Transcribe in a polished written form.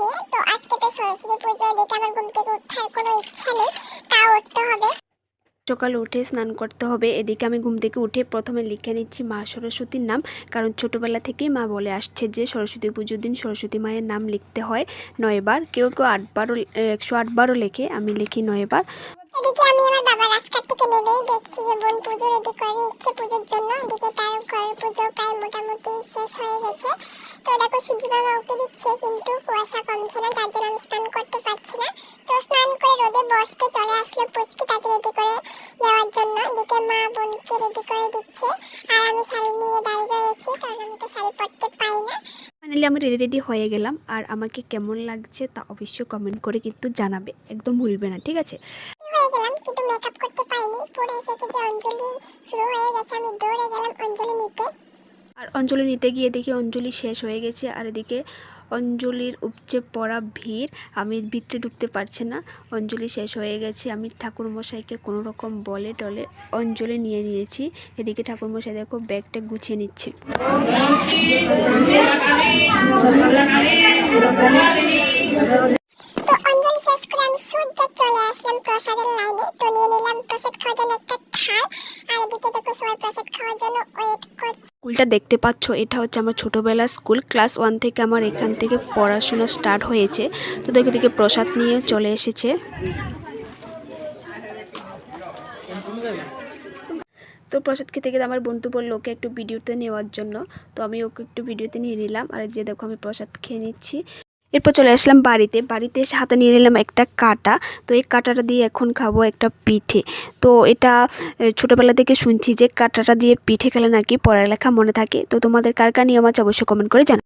নিয়ে। তো আজকে তো সরস্বতী পুজো, দেখে আমার ঘুম থেকে ওঠার কোনো ইচ্ছা নেই, তাও উঠতে হবে। সকালে উঠে স্নান করতে হবে। এদিকে আমি ঘুম থেকে উঠে প্রথমে লিখে নিচ্ছি মা সরস্বতীর নাম, কারণ ছোটোবেলা থেকেই মা বলে আসছে যে সরস্বতী পুজোর দিন সরস্বতী মায়ের নাম লিখতে হয় 9 বার। কেউ কেউ 8 বারও 108 বারও লেখে, আমি লিখি 9 বার। এদিকে আমি আমার বাবার রাস্তা থেকে নেমেই দেখছি যে বোন পুজো রেডি করে নিচ্ছে পুজোর জন্য। এদিকে তার ঘরের পুজো প্রায় মোটামুটি শেষ হয়ে গেছে। তো দেখো সূর্য মামা উঠে দিচ্ছে, কিন্তু কুয়াশা কমছে না, যার জন্য আমি স্নান করতে পারছি না। তো স্নান করে রোদে বসতে চলে আসলো পুচকিটাকে রেডি করে দেওয়ার জন্য। এদিকে মা বোনকে রেডি করে দিচ্ছে, আর আমি শাড়ি নিয়ে দাঁড়িয়ে রয়েছি, কারণ আমি তো শাড়ি পরতে পারি না। ফাইনালি আমি রেডি হয়ে গেলাম, আর আমাকে কেমন লাগছে তা অবশ্যই কমেন্ট করে কিন্তু জানাবে, একদম ভুলবে না, ঠিক আছে? হয়ে গেলাম, কিন্তু মেকআপ করতে পারিনি। পরে এসেছে যে অঞ্জলি শুরু হয়ে গেছে, আমি দৌড়ে গেলাম অঞ্জলি নিতে। আর অঞ্জলি নিতে গিয়ে দেখি অঞ্জলি শেষ হয়ে গেছে, আর এদিকে অঞ্জলির উপচে পড়া ভিড়, আমি ভিতরে ঢুকতে পারছি না। অঞ্জলি শেষ হয়ে গেছে, আমি ঠাকুরমশাইকে কোনো রকম বলে টলে অঞ্জলি নিয়ে নিয়েছি। এদিকে ঠাকুরমশাই দেখো ব্যাগটা গুছিয়ে নিচ্ছে। তো অঞ্জলি শেষ করে আমি সোজা চলে আসলাম প্রসাদের লাইনে। তো নিয়ে নিলাম প্রসাদ খাওয়ার জন্য একটা থাল, আর এদিকে দেখো সবাই প্রসাদ খাওয়ার জন্য ওয়েট করছে। স্কুলটা দেখতে পাচ্ছ, এটা হচ্ছে আমার ছোটোবেলার স্কুল। ক্লাস 1 থেকে আমার এখান থেকে পড়াশোনা স্টার্ট হয়েছে। তো দেখো দিকে প্রসাদ নিয়ে চলে এসেছে। তো প্রসাদ খেতে খেতে আমার বন্ধু বললো ওকে একটু ভিডিওতে নেওয়ার জন্য, তো আমি ওকে একটু ভিডিওতে নিয়ে নিলাম। আর যে দেখো আমি প্রসাদ খেয়ে নিচ্ছি। এরপর চলে আসলাম বাড়িতে এসে হাতে নিয়ে নিলাম একটা কাঁটা। তো এই কাঁটাটা দিয়ে এখন খাবো একটা পিঠে। তো এটা ছোটোবেলা থেকে শুনছি যে কাঁটাটা দিয়ে পিঠে খেলে নাকি পড়ালেখা মনে থাকে। তো তোমাদের কার কার নিয়ম আছে অবশ্যই কমেন্ট করে জানাও।